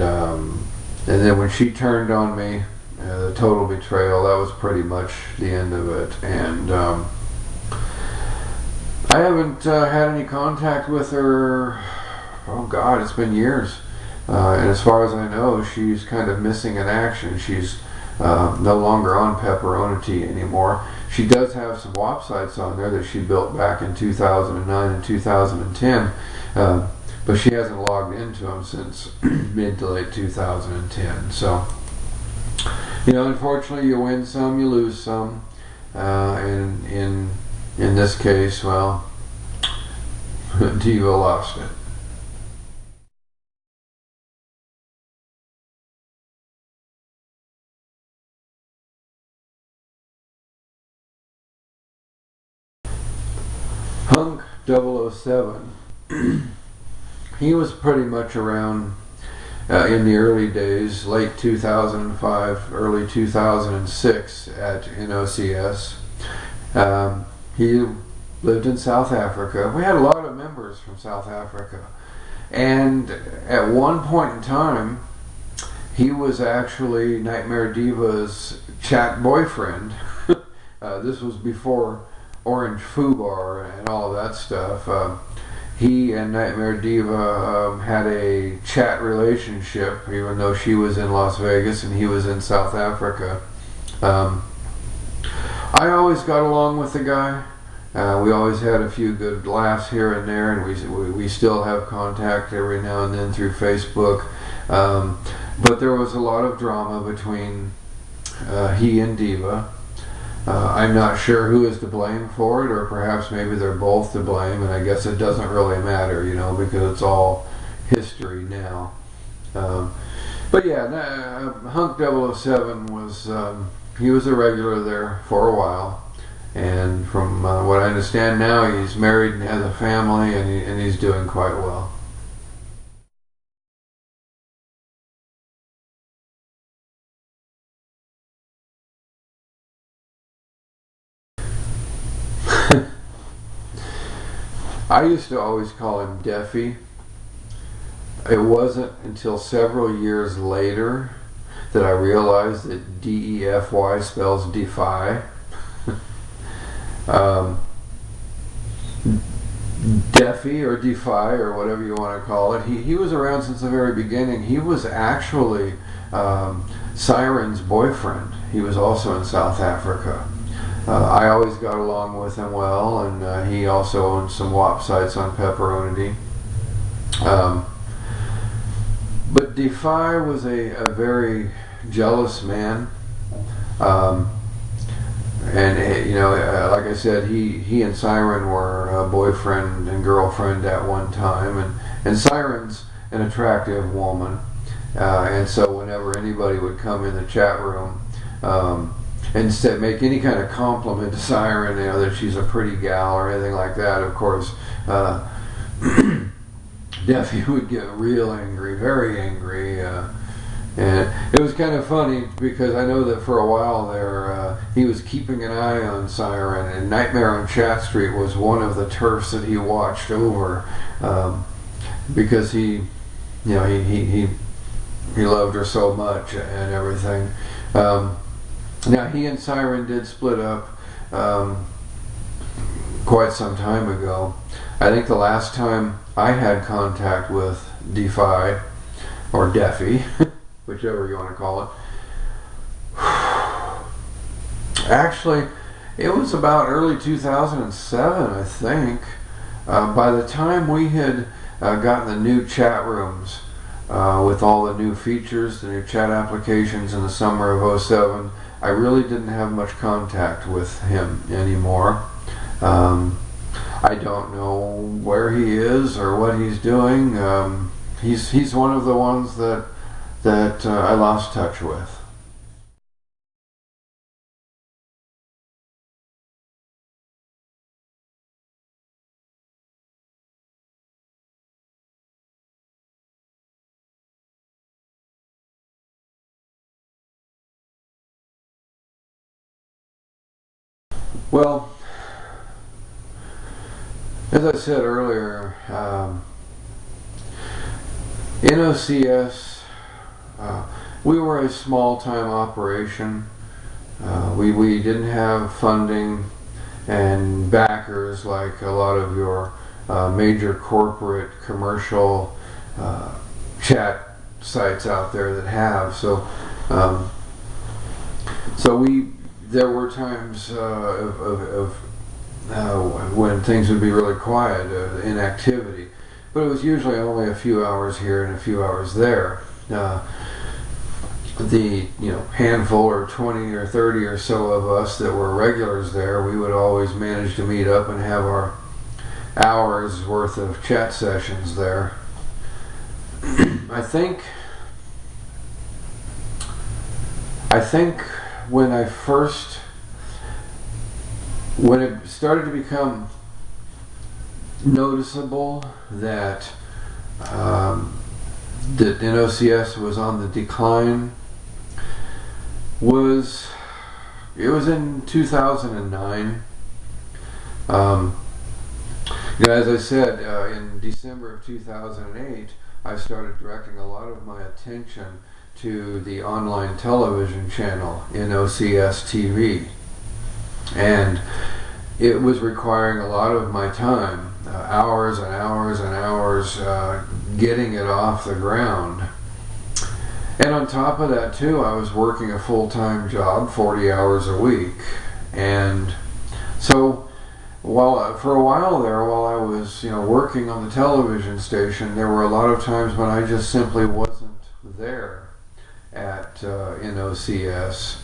then when she turned on me, the total betrayal, that was pretty much the end of it. And I haven't had any contact with her. Oh God, it's been years. And as far as I know, she's kind of missing in action. She's no longer on Pepperonity anymore. She does have some WAP sites on there that she built back in 2009 and 2010, but she hasn't logged into them since mid to late 2010. So, unfortunately, you win some, you lose some, and in this case, well, Diva lost it. Hunk 007, he was pretty much around in the early days, late 2005, early 2006 at NOCS. He lived in South Africa. We had a lot of members from South Africa. And at one point in time, he was actually Nightmare Diva's chat boyfriend. This was before Orange Fubar and all of that stuff. He and Nightmare Diva had a chat relationship, even though she was in Las Vegas and he was in South Africa. I always got along with the guy. We always had a few good laughs here and there, and we still have contact every now and then through Facebook. But there was a lot of drama between he and Diva. I'm not sure who is to blame for it, or perhaps maybe they're both to blame, and I guess it doesn't really matter, because it's all history now. But yeah, Hunk 007 was, he was a regular there for a while, and from what I understand now, he's married and has a family, and he's doing quite well. I used to always call him Defy. It wasn't until several years later that I realized that D-E-F-Y spells defy. Defy or Defy or whatever you want to call it. He was around since the very beginning. He was actually Siren's boyfriend. He was also in South Africa. I always got along with him well, and he also owned some WAP sites on Pepperoni. But Defy was a very jealous man. And you know, like I said, he and Siren were boyfriend and girlfriend at one time, and Siren's an attractive woman, and so whenever anybody would come in the chat room and make any kind of compliment to Siren, you know, that she's a pretty gal or anything like that, of course, Defy would get real angry, very angry. And it was kind of funny because I know that for a while there he was keeping an eye on Siren, and Nightmare on Chat Street was one of the turfs that he watched over because he loved her so much and everything. Now he and Siren did split up quite some time ago. I think the last time I had contact with Defy or Defy, whichever you want to call it. Actually, it was about early 2007, I think. By the time we had gotten the new chat rooms with all the new features, the new chat applications in the summer of '07, I really didn't have much contact with him anymore. I don't know where he is or what he's doing. He's one of the ones that I lost touch with. Well, as I said earlier, NOCS, we were a small-time operation. We didn't have funding and backers like a lot of your major corporate commercial chat sites out there that have. So there were times of when things would be really quiet, inactivity, but it was usually only a few hours here and a few hours there. The handful or 20 or 30 or so of us that were regulars there, we would always manage to meet up and have our hours worth of chat sessions there. I think when it started to become noticeable that that NOCS was on the decline was in 2009. As I said, in December of 2008, I started directing a lot of my attention to the online television channel NOCS TV, and it was requiring a lot of my time, hours and hours and hours, getting it off the ground. And on top of that too, I was working a full-time job, 40 hours a week. And so for a while there, while I was working on the television station, there were a lot of times when I just simply wasn't there at NOCS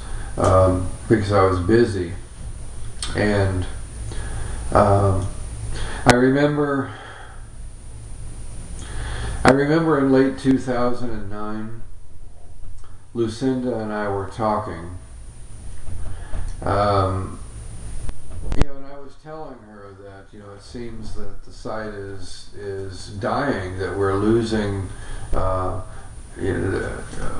because I was busy. And I remember in late 2009, Lucinda and I were talking, and I was telling her that it seems that the site is dying, that we're losing a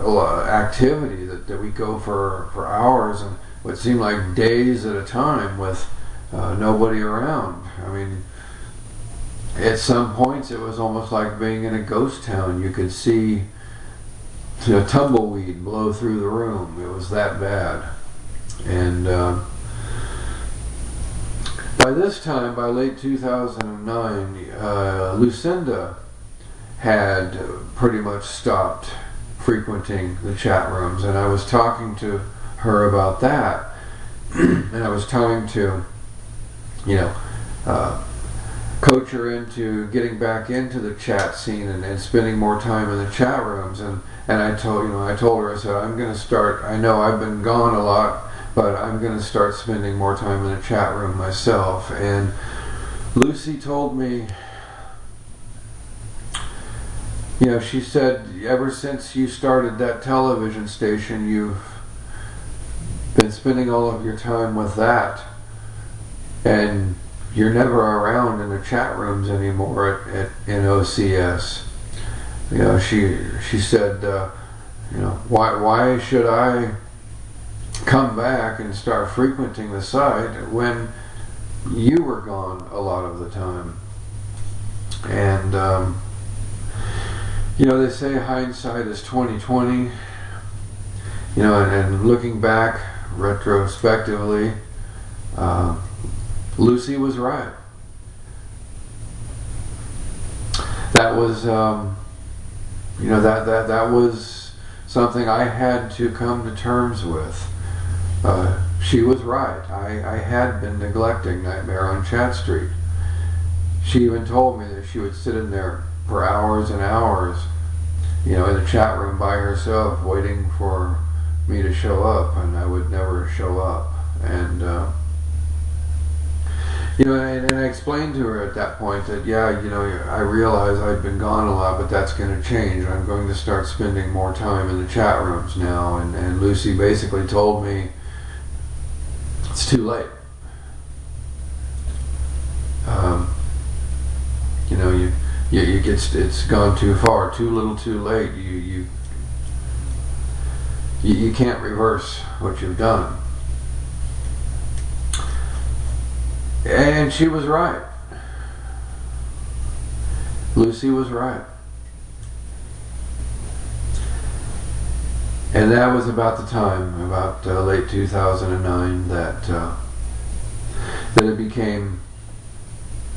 lot of activity, that we go for hours and what seemed like days at a time with nobody around. I mean, at some points it was almost like being in a ghost town. You could see tumbleweed blow through the room. It was that bad. And by this time, by late 2009, Lucinda had pretty much stopped frequenting the chat rooms, and I was talking to her about that, and I was trying to, coach her into getting back into the chat scene and spending more time in the chat rooms. And I told her, I said, I'm going to start. I know I've been gone a lot, but I'm going to start spending more time in the chat room myself. And Lucy told me, she said, ever since you started that television station, you've been spending all of your time with that, and you're never around in the chat rooms anymore at NOCS. She said, why should I come back and start frequenting the site when you were gone a lot of the time? And they say hindsight is 20/20. And looking back retrospectively, Lucy was right. That was, that was something I had to come to terms with. She was right. I had been neglecting Nightmare on Chat Street. She even told me that she would sit in there for hours and hours, in the chat room by herself, waiting for me to show up, and I would never show up. And and I explained to her at that point that, I realize I've been gone a lot, but that's going to change. I'm going to start spending more time in the chat rooms now. And Lucy basically told me, it's too late. It's gone too far, too little, too late. You can't reverse what you've done. And she was right. Lucy was right. And that was about the time, about late 2009, that it became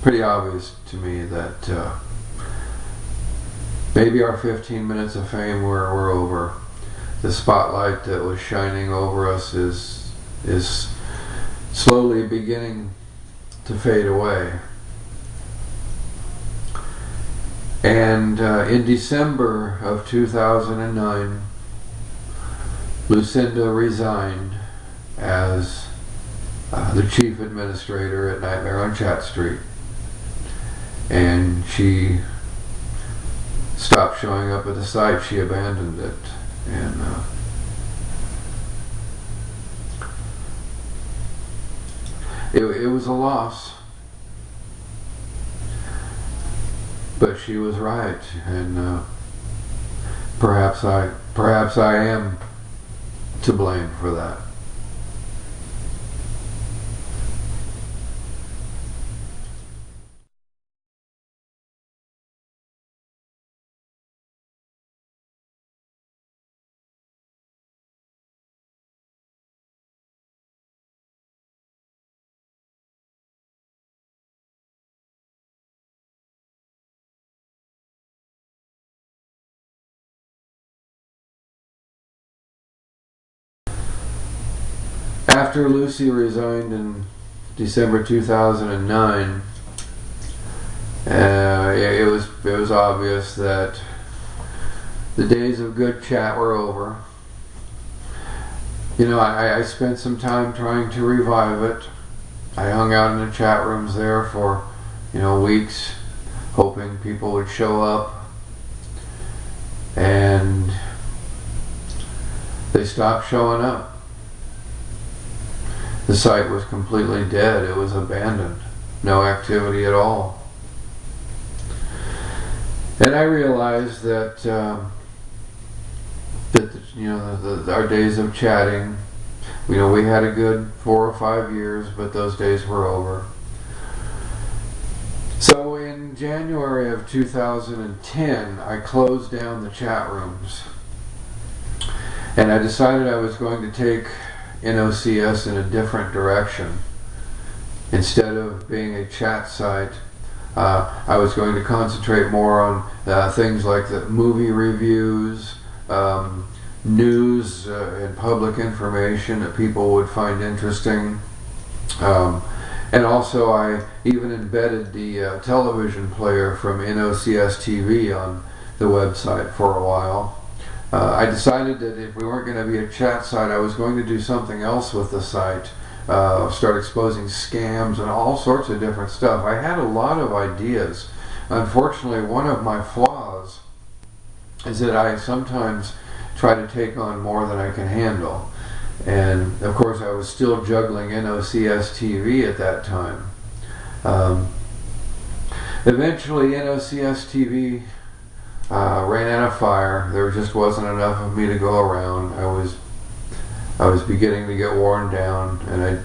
pretty obvious to me that maybe our 15 minutes of fame were over. The spotlight that was shining over us is slowly beginning to fade away. And in December of 2009, Lucinda resigned as the chief administrator at Nightmare on Chat Street, and she stopped showing up at the site. She abandoned it, and it was a loss, but she was right, and perhaps I am to blame for that. After Lucy resigned in December 2009, it was obvious that the days of good chat were over. I spent some time trying to revive it. I hung out in the chat rooms there for weeks, hoping people would show up, and they stopped showing up. The site was completely dead. It was abandoned. No activity at all. And I realized that our days of chatting, we had a good 4 or 5 years, but those days were over. So in in January of 2010, I closed down the chat rooms. And I decided I was going to take NOCS in a different direction. Instead of being a chat site, I was going to concentrate more on things like the movie reviews, news and public information that people would find interesting. And also I even embedded the television player from NOCS TV on the website for a while. I decided that if we weren't going to be a chat site, I was going to do something else with the site. Start exposing scams and all sorts of different stuff. I had a lot of ideas. Unfortunately, one of my flaws is that I sometimes try to take on more than I can handle. And of course I was still juggling NOCS TV at that time. Eventually NOCS TV ran out of fire. There just wasn't enough of me to go around. I was beginning to get worn down, and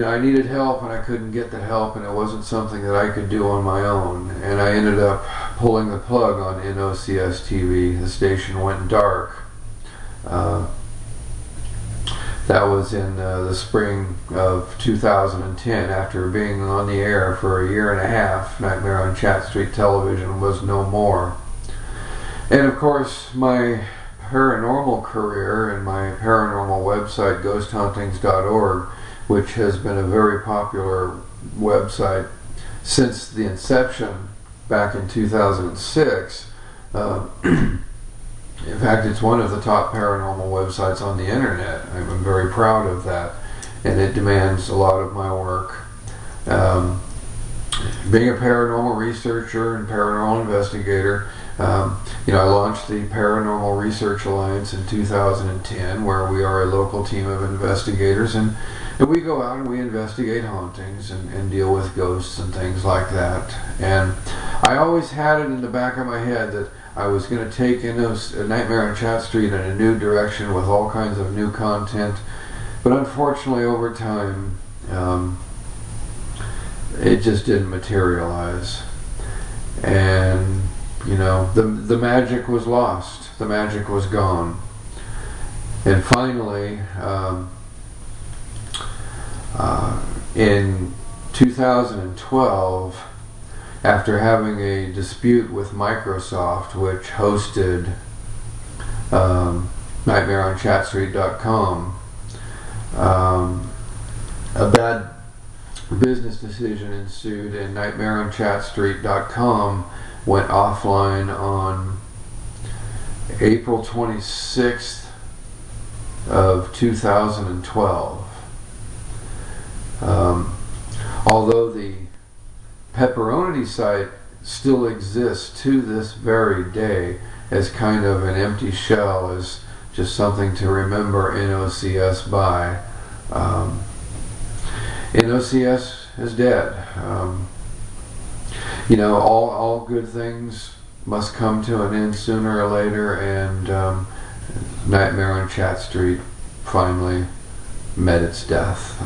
I needed help, and I couldn't get the help, and it wasn't something that I could do on my own. And I ended up pulling the plug on NOCS TV. The station went dark. That was in the spring of 2010. After being on the air for a year and a half, Nightmare on Chat Street Television was no more. And of course, my paranormal career and my paranormal website, ghosthauntings.org, which has been a very popular website since the inception back in 2006. In fact, it's one of the top paranormal websites on the internet. I'm very proud of that, and it demands a lot of my work. Being a paranormal researcher and paranormal investigator, I launched the Paranormal Research Alliance in 2010, where we are a local team of investigators, and we go out and we investigate hauntings and deal with ghosts and things like that. And I always had it in the back of my head that I was going to take Nightmare on Chat Street in a new direction with all kinds of new content, but unfortunately over time it just didn't materialize, and the magic was lost, the magic was gone. And finally in 2012, after having a dispute with Microsoft, which hosted nightmareonchatstreet.com, a bad business decision ensued, and nightmareonchatstreet.com went offline on April 26th of 2012. Although the Pepperoni site still exists to this very day as kind of an empty shell, as just something to remember NOCS by. NOCS is dead. All good things must come to an end sooner or later, and Nightmare on Chat Street finally met its death.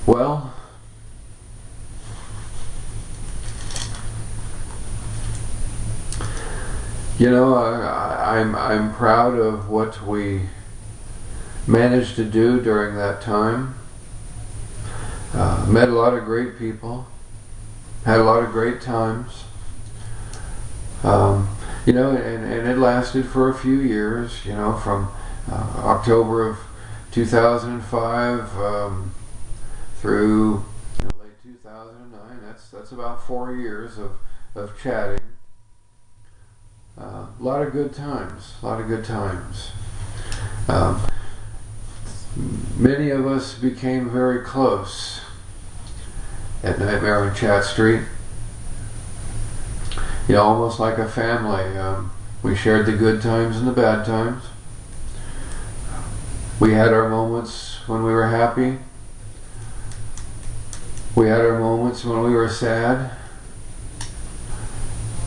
Well, I'm proud of what we managed to do during that time. Met a lot of great people, had a lot of great times. And it lasted for a few years. From October of 2005 through late 2009. That's about 4 years of chatting. A lot of good times. Um, many of us became very close at Nightmare on Chat Street. You know, almost like a family. We shared the good times and the bad times. We had our moments when we were happy. We had our moments when we were sad.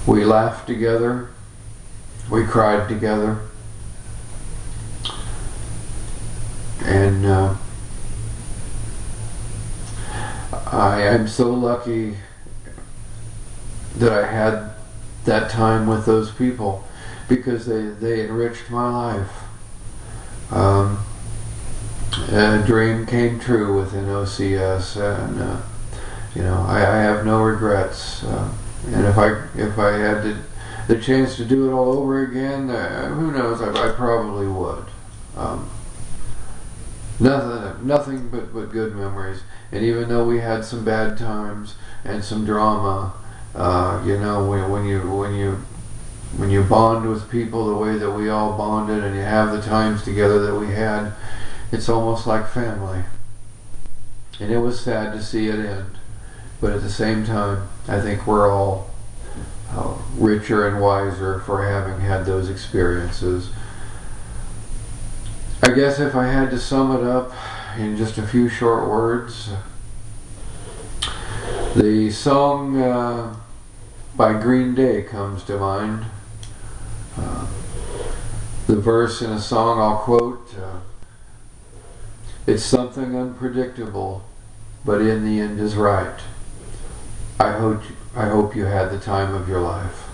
We laughed together. We cried together. And I am so lucky that I had that time with those people, because they enriched my life. A dream came true with NOCS, and you know, I have no regrets. And if I had the chance to do it all over again, who knows? I probably would. Nothing but good memories. And even though we had some bad times and some drama, you know, when you bond with people the way that we all bonded, and you have the times together that we had, it's almost like family. And it was sad to see it end, but at the same time, I think we're all richer and wiser for having had those experiences. I guess if I had to sum it up in just a few short words, the song by Green Day comes to mind. The verse in a song I'll quote, "It's something unpredictable, but in the end is right. I hope you had the time of your life."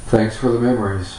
Thanks for the memories.